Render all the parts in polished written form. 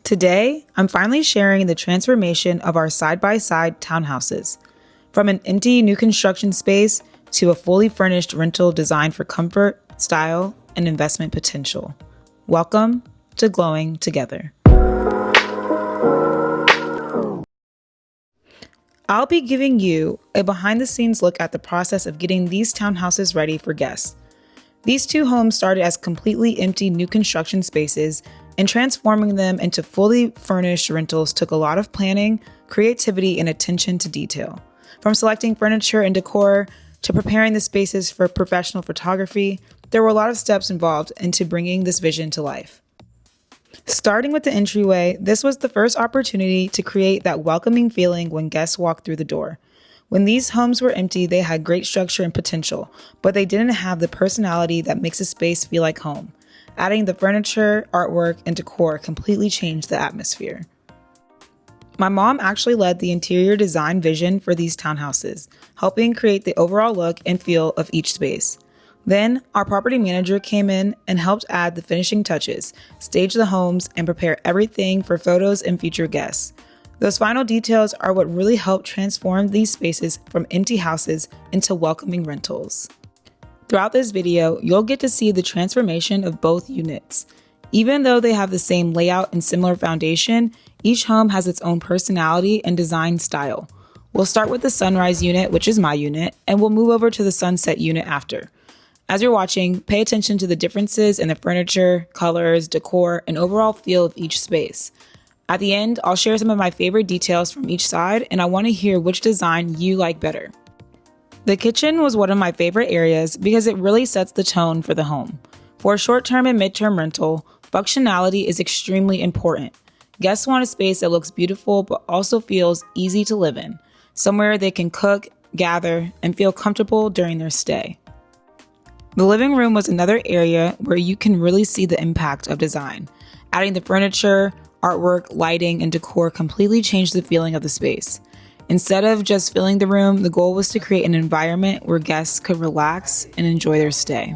Today, I'm finally sharing the transformation of our side-by-side townhouses. From an empty new construction space to a fully furnished rental designed for comfort, style, and investment potential. Welcome to Glowing Together. I'll be giving you a behind-the-scenes look at the process of getting these townhouses ready for guests. These two homes started as completely empty new construction spaces, and transforming them into fully furnished rentals took a lot of planning, creativity, and attention to detail. From selecting furniture and decor to preparing the spaces for professional photography, there were a lot of steps involved into bringing this vision to life. Starting with the entryway, this was the first opportunity to create that welcoming feeling when guests walked through the door. When these homes were empty, they had great structure and potential, but they didn't have the personality that makes a space feel like home. Adding the furniture, artwork, and decor completely changed the atmosphere. My mom actually led the interior design vision for these townhouses, helping create the overall look and feel of each space. Then, our property manager came in and helped add the finishing touches, stage the homes, and prepare everything for photos and future guests. Those final details are what really helped transform these spaces from empty houses into welcoming rentals. Throughout this video, you'll get to see the transformation of both units. Even though they have the same layout and similar foundation, each home has its own personality and design style. We'll start with the sunrise unit, which is my unit, and we'll move over to the sunset unit after. As you're watching, pay attention to the differences in the furniture, colors, decor, and overall feel of each space. At the end, I'll share some of my favorite details from each side, and I want to hear which design you like better. The kitchen was one of my favorite areas because it really sets the tone for the home. For a short-term and mid-term rental, functionality is extremely important. Guests want a space that looks beautiful but also feels easy to live in, somewhere they can cook, gather, and feel comfortable during their stay. The living room was another area where you can really see the impact of design. Adding the furniture, artwork, lighting, and decor completely changed the feeling of the space. Instead of just filling the room, the goal was to create an environment where guests could relax and enjoy their stay.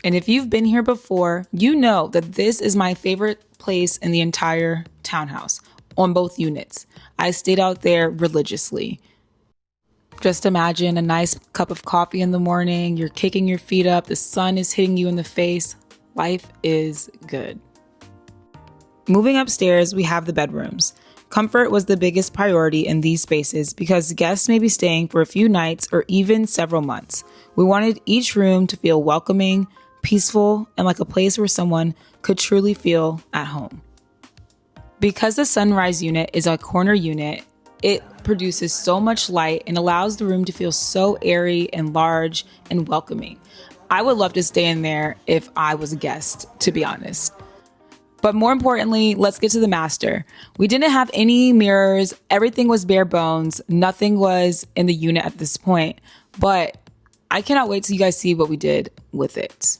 And if you've been here before, you know that this is my favorite place in the entire townhouse on both units. I stayed out there religiously. Just imagine a nice cup of coffee in the morning, you're kicking your feet up, the sun is hitting you in the face. Life is good. Moving upstairs, we have the bedrooms. Comfort was the biggest priority in these spaces because guests may be staying for a few nights or even several months. We wanted each room to feel welcoming, peaceful, and like a place where someone could truly feel at home. Because the sunrise unit is a corner unit, it produces so much light and allows the room to feel so airy and large and welcoming. I would love to stay in there if I was a guest, to be honest. But more importantly, let's get to the master. We didn't have any mirrors. Everything was bare bones. Nothing was in the unit at this point. But I cannot wait till you guys see what we did with it.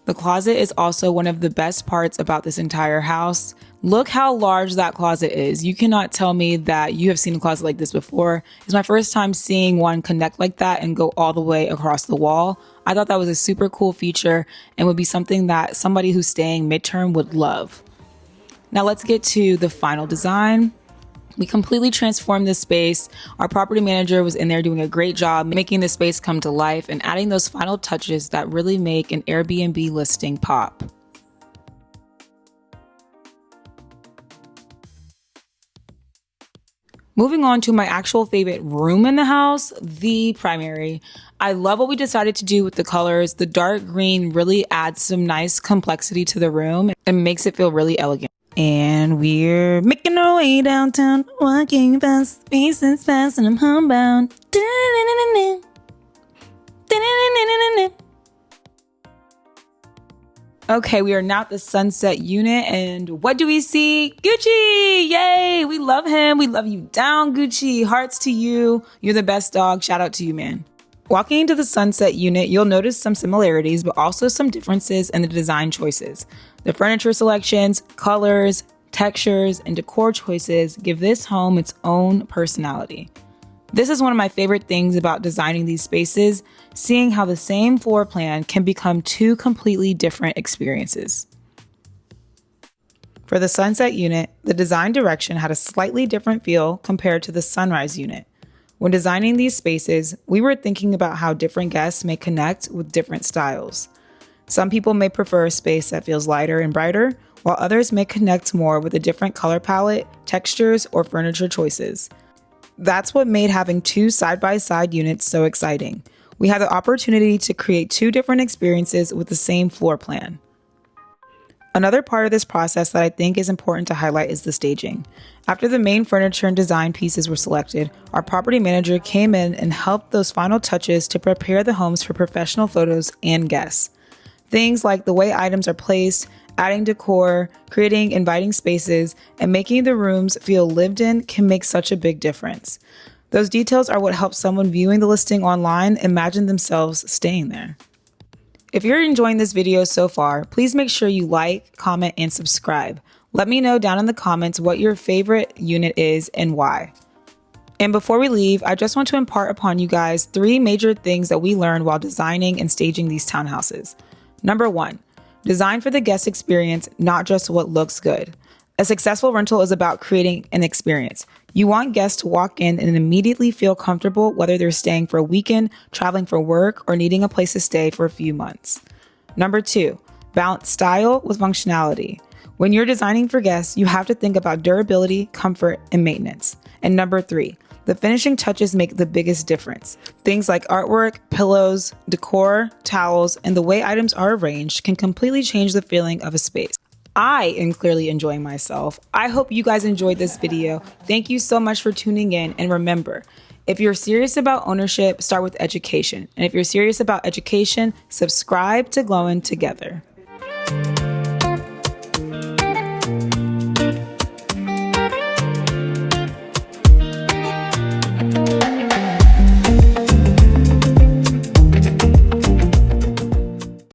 The closet is also one of the best parts about this entire house. Look how large that closet is. You cannot tell me that you have seen a closet like this before. It's my first time seeing one connect like that and go all the way across the wall. I thought that was a super cool feature and would be something that somebody who's staying midterm would love. Now let's get to the final design. We completely transformed this space. Our property manager was in there doing a great job making the space come to life and adding those final touches that really make an Airbnb listing pop. Moving on to my actual favorite room in the house, the primary. I love what we decided to do with the colors. The dark green really adds some nice complexity to the room and makes it feel really elegant. And we're making our way downtown, walking fast, spaces fast, and I'm homebound. Okay, we are now at the sunset unit, and what do we see? Gucci! Yay! We love him. We love you down, Gucci. Hearts to you. You're the best dog. Shout out to you, man. Walking into the sunset unit, you'll notice some similarities, but also some differences in the design choices. The furniture selections, colors, textures, and decor choices give this home its own personality. This is one of my favorite things about designing these spaces, seeing how the same floor plan can become two completely different experiences. For the sunset unit, the design direction had a slightly different feel compared to the sunrise unit. When designing these spaces, we were thinking about how different guests may connect with different styles. Some people may prefer a space that feels lighter and brighter, while others may connect more with a different color palette, textures, or furniture choices. That's what made having two side-by-side units so exciting. We had the opportunity to create two different experiences with the same floor plan. Another part of this process that I think is important to highlight is the staging. After the main furniture and design pieces were selected, our property manager came in and helped those final touches to prepare the homes for professional photos and guests. Things like the way items are placed, adding decor, creating inviting spaces, and making the rooms feel lived in can make such a big difference. Those details are what helps someone viewing the listing online imagine themselves staying there. If you're enjoying this video so far, please make sure you like, comment, and subscribe. Let me know down in the comments what your favorite unit is and why. And before we leave, I just want to impart upon you guys 3 major things that we learned while designing and staging these townhouses. Number 1, design for the guest experience, not just what looks good. A successful rental is about creating an experience. You want guests to walk in and immediately feel comfortable, whether they're staying for a weekend, traveling for work, or needing a place to stay for a few months. Number 2, balance style with functionality. When you're designing for guests, you have to think about durability, comfort, and maintenance. And number 3, the finishing touches make the biggest difference. Things like artwork, pillows, decor, towels, and the way items are arranged can completely change the feeling of a space. I am clearly enjoying myself. I hope you guys enjoyed this video. Thank you so much for tuning in. And remember, if you're serious about ownership, start with education. And if you're serious about education, subscribe to Glowinn together.